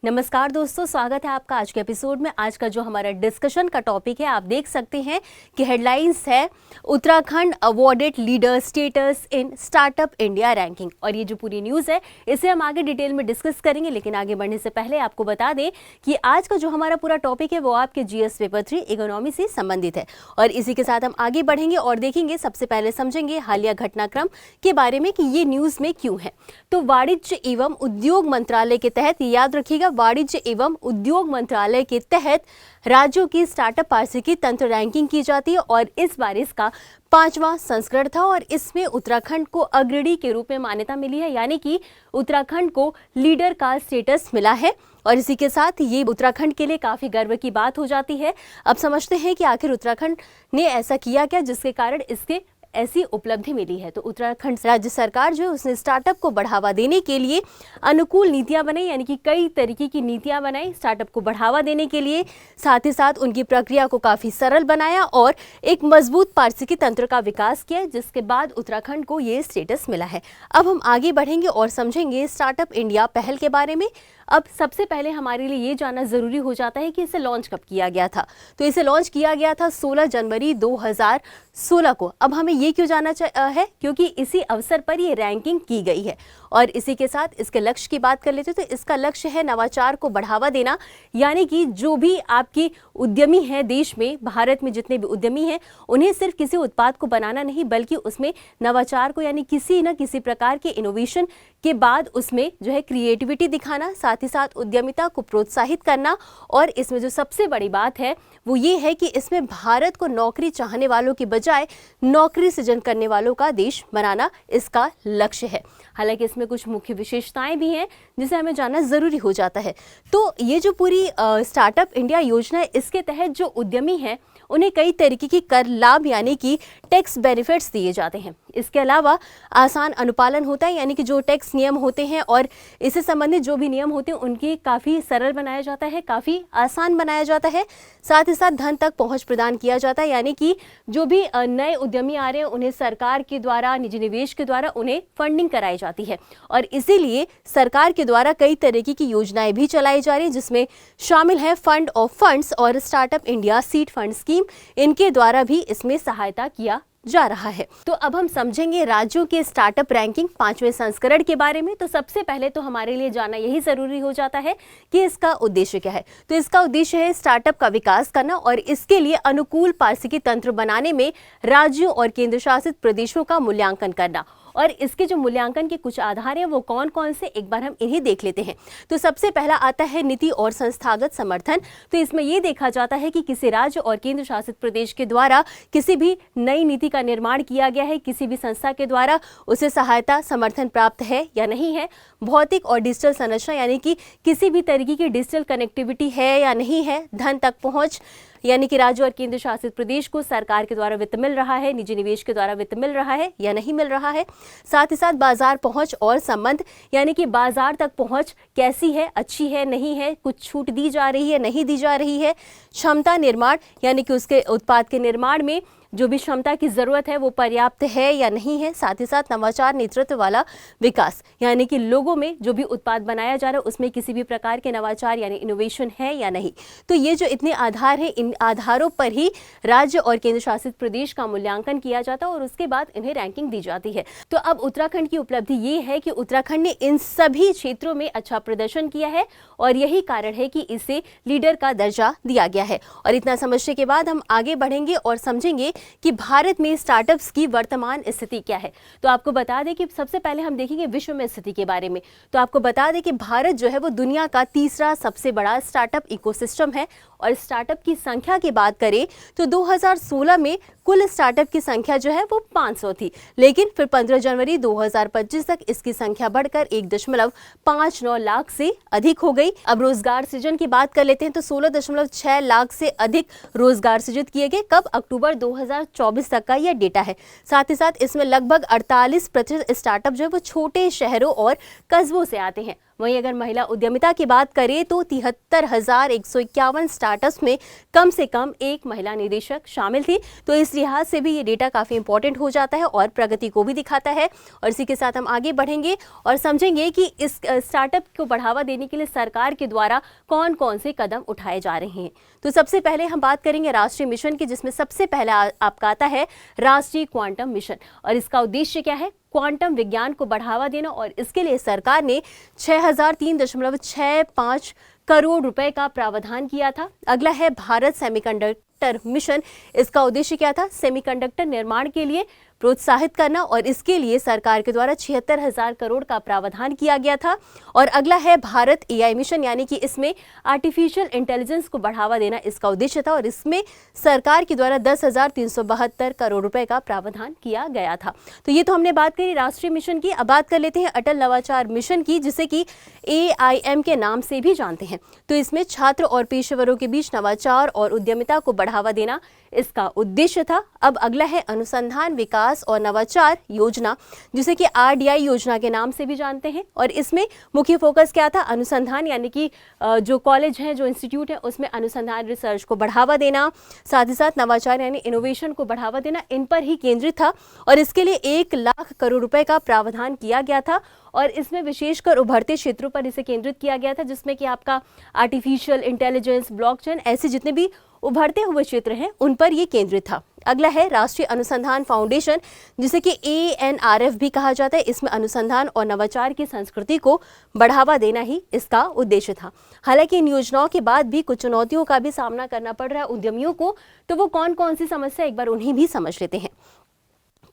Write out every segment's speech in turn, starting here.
नमस्कार दोस्तों, स्वागत है आपका आज के एपिसोड में। आज का जो हमारा डिस्कशन का टॉपिक है, आप देख सकते हैं कि हेडलाइंस है Uttarakhand awarded leader status in startup India ranking. और ये जो पूरी न्यूज़ है इसे हम आगे डिटेल में डिस्कस करेंगे, लेकिन आगे बढ़ने से पहले आपको बता दें कि आज का जो हमारा पूरा टॉपिक है वो आपके जीएस पेपर 3 इकोनॉमी से संबंधित है। और इसी के साथ हम आगे बढ़ेंगे और देखेंगे, सबसे पहले समझेंगे हालिया घटनाक्रम के बारे में कि ये न्यूज़ में क्यों है। तो वाणिज्य एवं उद्योग मंत्रालय के तहत, याद रखिएगा, वाणिज्य एवं उद्योग मंत्रालय के तहत राज्यों की स्टार्टअप वार्षिकी तंत्र रैंकिंग की जाती है और इस बार इसका 5वां संस्करण था और इसमें उत्तराखंड को अग्रणी के रूप में मान्यता मिली है, यानी कि उत्तराखंड को लीडर का स्टेटस मिला है। और इसी के साथ ये उत्तराखंड के लिए काफ़ी गर्व की बात हो जाती है। अब समझते हैं कि आखिर उत्तराखंड ने ऐसा किया क्या जिसके कारण इसके ऐसी उपलब्धि मिली है। तो उत्तराखंड राज्य सरकार जो है उसने स्टार्टअप को बढ़ावा देने के लिए अनुकूल नीतियां बनाई, यानी कि कई तरीके की नीतियां बनाई स्टार्टअप को बढ़ावा देने के लिए। साथ ही साथ उनकी प्रक्रिया को काफ़ी सरल बनाया और एक मजबूत पारिस्थितिकी तंत्र का विकास किया, जिसके बाद उत्तराखंड को ये स्टेटस मिला है। अब हम आगे बढ़ेंगे और समझेंगे स्टार्टअप इंडिया पहल के बारे में। अब सबसे पहले हमारे लिए ये जानना ज़रूरी हो जाता है कि इसे लॉन्च कब किया गया था। तो इसे लॉन्च किया गया था 16 जनवरी 2016 को। अब हमें ये क्यों जानना है, क्योंकि इसी अवसर पर ये रैंकिंग की गई है। और इसी के साथ इसके लक्ष्य की बात कर लेते हैं, तो इसका लक्ष्य है नवाचार को बढ़ावा देना, यानी कि जो भी आपकी उद्यमी हैं देश में, भारत में जितने भी उद्यमी हैं, उन्हें सिर्फ किसी उत्पाद को बनाना नहीं बल्कि उसमें नवाचार को, यानी किसी न किसी प्रकार के इनोवेशन के बाद उसमें जो है क्रिएटिविटी दिखाना, साथ ही साथ उद्यमिता को प्रोत्साहित करना। और इसमें जो सबसे बड़ी बात है वो ये है कि इसमें भारत को नौकरी चाहने वालों की बजाय नौकरी सृजन करने वालों का देश बनाना इसका लक्ष्य है। हालांकि इसमें कुछ मुख्य विशेषताएं भी हैं जिसे हमें जानना ज़रूरी हो जाता है। तो ये जो पूरी स्टार्टअप इंडिया योजना है, इसके तहत जो उद्यमी हैं उन्हें कई तरीके की कर लाभ यानी कि टैक्स बेनिफिट्स दिए जाते हैं। इसके अलावा आसान अनुपालन होता है, यानी कि जो टैक्स नियम होते हैं और इससे संबंधित जो भी नियम होते हैं उनकी काफ़ी सरल बनाया जाता है, काफ़ी आसान बनाया जाता है। साथ ही साथ धन तक पहुंच प्रदान किया जाता है, यानी कि जो भी नए उद्यमी आ रहे हैं उन्हें सरकार के द्वारा, निजी निवेश के द्वारा उन्हें फंडिंग कराई जाती है। और इसीलिए सरकार के द्वारा कई तरीके की योजनाएं भी चलाई जा रही हैं, जिसमें शामिल है फंड ऑफ फंड्स और startup India seed fund scheme. इनके द्वारा भी इसमें सहायता किया जा रहा है। तो अब हम समझेंगे राज्यों के स्टार्टअप रैंकिंग 5वें संस्करण के बारे में। तो सबसे पहले तो हमारे लिए जानना यही जरूरी हो जाता है कि इसका उद्देश्य क्या है। तो इसका उद्देश्य है स्टार्टअप का विकास करना और इसके लिए अनुकूल पारिस्थितिकी तंत्र बनाने में राज्यों और केंद्र शासित प्रदेशों का मूल्यांकन करना। और इसके जो मूल्यांकन के कुछ आधार हैं वो कौन कौन से, एक बार हम इन्हें देख लेते हैं। तो सबसे पहला आता है नीति और संस्थागत समर्थन। तो इसमें यह देखा जाता है कि किसी राज्य और केंद्र शासित प्रदेश के द्वारा किसी भी नई नीति का निर्माण किया गया है, किसी भी संस्था के द्वारा उसे सहायता समर्थन प्राप्त है या नहीं है। भौतिक और डिजिटल संरचना, यानी कि किसी भी तरीके की डिजिटल कनेक्टिविटी है या नहीं है। धन तक पहुंच, यानी कि राज्य और केंद्र शासित प्रदेश को सरकार के द्वारा वित्त मिल रहा है, निजी निवेश के द्वारा वित्त मिल रहा है या नहीं मिल रहा है। साथ ही साथ बाजार पहुंच और संबंध, यानी कि बाजार तक पहुंच कैसी है, अच्छी है, नहीं है, कुछ छूट दी जा रही है, नहीं दी जा रही है। क्षमता निर्माण, यानी कि उसके उत्पाद के निर्माण में जो भी क्षमता की जरूरत है वो पर्याप्त है या नहीं है। साथ ही साथ नवाचार नेतृत्व वाला विकास, यानी कि लोगों में जो भी उत्पाद बनाया जा रहा है उसमें किसी भी प्रकार के नवाचार यानी इनोवेशन है या नहीं। तो ये जो इतने आधार हैं, इन आधारों पर ही राज्य और केंद्र शासित प्रदेश का मूल्यांकन किया जाता है और उसके बाद इन्हें रैंकिंग दी जाती है। तो अब उत्तराखंड की उपलब्धि ये है कि उत्तराखंड ने इन सभी क्षेत्रों में अच्छा प्रदर्शन किया है और यही कारण है कि इसे लीडर का दर्जा दिया गया है। और इतना समझने के बाद हम आगे बढ़ेंगे और समझेंगे कि भारत में स्टार्टअप्स की वर्तमान स्थिति क्या है। तो आपको बता दें कि सबसे पहले हम देखेंगे विश्व में स्थिति के बारे में। तो आपको बता दें कि भारत जो है वो दुनिया का तीसरा सबसे बड़ा स्टार्टअप इकोसिस्टम है। और स्टार्टअप की संख्या की बात करें तो 2016 में कुल स्टार्टअप की संख्या जो है वो 500 थी, लेकिन फिर 15 जनवरी 2025 तक इसकी संख्या बढ़कर 1.59 लाख से अधिक हो गई। अब रोजगार सृजन की बात कर लेते हैं तो 16.6 लाख से अधिक रोजगार सृजित किए गए। कब? अक्टूबर 2024 तक का यह डेटा है। साथ ही साथ इसमें लगभग 48% स्टार्टअप जो है वो छोटे शहरों और कस्बों से आते हैं। वहीं अगर महिला उद्यमिता की बात करें तो 73,151 स्टार्टअप्स में कम से कम एक महिला निदेशक शामिल थी। तो इस लिहाज से भी ये डेटा काफ़ी इंपॉर्टेंट हो जाता है और प्रगति को भी दिखाता है। और इसी के साथ हम आगे बढ़ेंगे और समझेंगे कि इस स्टार्टअप को बढ़ावा देने के लिए सरकार के द्वारा कौन कौन से कदम उठाए जा रहे हैं। तो सबसे पहले हम बात करेंगे राष्ट्रीय मिशन की, जिसमें सबसे पहला आपका आता है राष्ट्रीय क्वांटम मिशन। और इसका उद्देश्य क्या है? क्वांटम विज्ञान को बढ़ावा देना। और इसके लिए सरकार ने 6003.65 करोड़ रुपए का प्रावधान किया था। अगला है भारत सेमीकंडक्टर मिशन। इसका उद्देश्य क्या था? सेमीकंडक्टर निर्माण के लिए प्रोत्साहित करना और इसके लिए सरकार के द्वारा 76,000 करोड़ का प्रावधान किया गया था। और अगला है भारत एआई मिशन, यानी कि इसमें आर्टिफिशियल इंटेलिजेंस को बढ़ावा देना इसका उद्देश्य था और इसमें सरकार के द्वारा 10,372 करोड़ रुपए का प्रावधान किया गया था। तो ये तो हमने बात करी राष्ट्रीय मिशन की। अब बात कर लेते हैं अटल नवाचार मिशन की, जिसे कि AIM के नाम से भी जानते हैं। तो इसमें छात्र और पेशेवरों के बीच नवाचार और उद्यमिता को बढ़ावा देना इसका उद्देश्य था। अब अगला है अनुसंधान विकास और नवाचार योजना, जिसे कि RDI योजना के नाम से भी जानते हैं। और इसमें मुख्य फोकस क्या था? अनुसंधान, यानी कि जो कॉलेज हैं, जो इंस्टीट्यूट हैं, उसमें अनुसंधान रिसर्च को बढ़ावा देना, साथ ही साथ नवाचार यानी इनोवेशन को बढ़ावा देना, इन पर ही केंद्रित था। और इसके लिए 1 लाख करोड़ रुपए का प्रावधान किया गया था और इसमें विशेषकर उभरते क्षेत्रों पर इसे केंद्रित किया गया था, जिसमें कि आपका आर्टिफिशियल इंटेलिजेंस, ब्लॉकचेन, ऐसे जितने भी उभरते हुए क्षेत्र हैं उन पर ये केंद्रित था। अगला है राष्ट्रीय अनुसंधान फाउंडेशन, जिसे कि ANRF भी कहा जाता है। इसमें अनुसंधान और नवाचार की संस्कृति को बढ़ावा देना ही इसका उद्देश्य था। हालांकि इन योजनाओं के बाद भी कुछ चुनौतियों का भी सामना करना पड़ रहा है उद्यमियों को। तो वो कौन कौन सी समस्या, एक बार उन्हें भी समझ लेते हैं।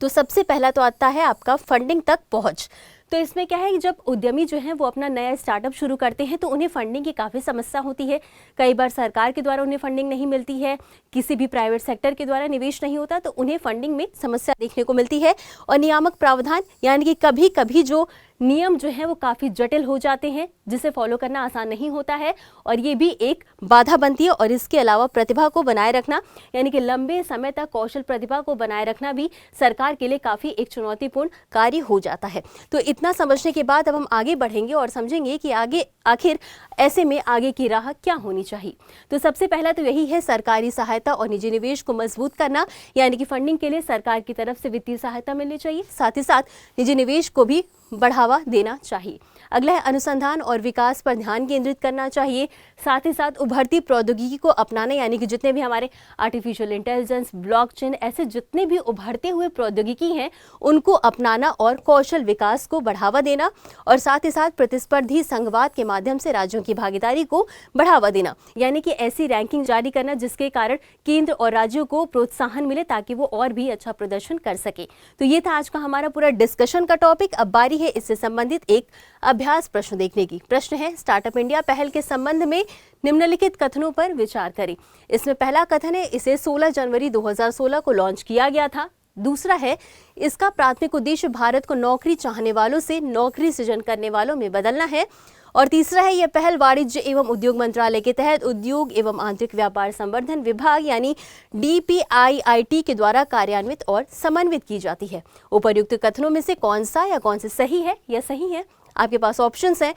तो सबसे पहला तो आता है आपका फंडिंग तक पहुंच। तो इसमें क्या है कि जब उद्यमी जो हैं वो अपना नया स्टार्टअप शुरू करते हैं तो उन्हें फंडिंग की काफ़ी समस्या होती है। कई बार सरकार के द्वारा उन्हें फंडिंग नहीं मिलती है, किसी भी प्राइवेट सेक्टर के द्वारा निवेश नहीं होता, तो उन्हें फंडिंग में समस्या देखने को मिलती है। और नियामक प्रावधान, यानी कि कभी कभी जो नियम जो है वो काफ़ी जटिल हो जाते हैं, जिसे फॉलो करना आसान नहीं होता है और ये भी एक बाधा बनती है। और इसके अलावा प्रतिभा को बनाए रखना, यानी कि लंबे समय तक कौशल प्रतिभा को बनाए रखना भी सरकार के लिए काफ़ी एक चुनौतीपूर्ण कार्य हो जाता है। तो इतना समझने के बाद अब हम आगे बढ़ेंगे और समझेंगे कि आगे आखिर ऐसे में आगे की राह क्या होनी चाहिए। तो सबसे पहला तो यही है सरकारी सहायता और निजी निवेश को मजबूत करना, यानी कि फंडिंग के लिए सरकार की तरफ से वित्तीय सहायता मिलनी चाहिए, साथ ही साथ निजी निवेश को भी बढ़ावा देना चाहिए। अगला है अनुसंधान और विकास पर ध्यान केंद्रित करना चाहिए, साथ ही साथ उभरती प्रौद्योगिकी को अपनाना, यानी कि जितने भी हमारे आर्टिफिशियल इंटेलिजेंस, ब्लॉकचेन, ऐसे जितने भी उभरते हुए प्रौद्योगिकी हैं उनको अपनाना और कौशल विकास को बढ़ावा देना। और साथ ही साथ प्रतिस्पर्धी संघवाद के माध्यम से राज्यों की भागीदारी को बढ़ावा देना, यानी कि ऐसी रैंकिंग जारी करना जिसके कारण केंद्र और राज्यों को प्रोत्साहन मिले ताकि वो और भी अच्छा प्रदर्शन कर सके। तो ये था आज का हमारा पूरा डिस्कशन का टॉपिक। अब बारी है इससे संबंधित एक अभ्यास प्रश्न देखने की। प्रश्न है, स्टार्टअप इंडिया पहल के संबंध में निम्नलिखित कथनों पर विचार करें। इसमें पहला कथन है, इसे 16 जनवरी 2016 को लॉन्च किया गया था। दूसरा है, इसका प्राथमिक उद्देश्य भारत को नौकरी चाहने वालों से नौकरी सृजन करने वालों में बदलना है। और तीसरा है, यह पहल वाणिज्य एवं उद्योग मंत्रालय के तहत उद्योग एवं आंतरिक व्यापार संवर्धन विभाग यानी DPIIT के द्वारा कार्यान्वित और समन्वित की जाती है। उपर्युक्त कथनों में से कौन सा या कौन से सही है या सही है? आपके पास ऑप्शंस हैं,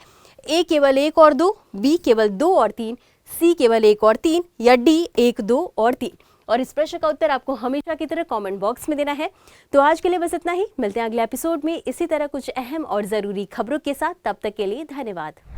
A केवल 1 और 2, B केवल 2 और 3, C केवल 1 और 3 या D 1, 2 और 3। और इस प्रश्न का उत्तर आपको हमेशा की तरह कमेंट बॉक्स में देना है। तो आज के लिए बस इतना ही। मिलते हैं अगले एपिसोड में इसी तरह कुछ अहम और ज़रूरी खबरों के साथ। तब तक के लिए धन्यवाद।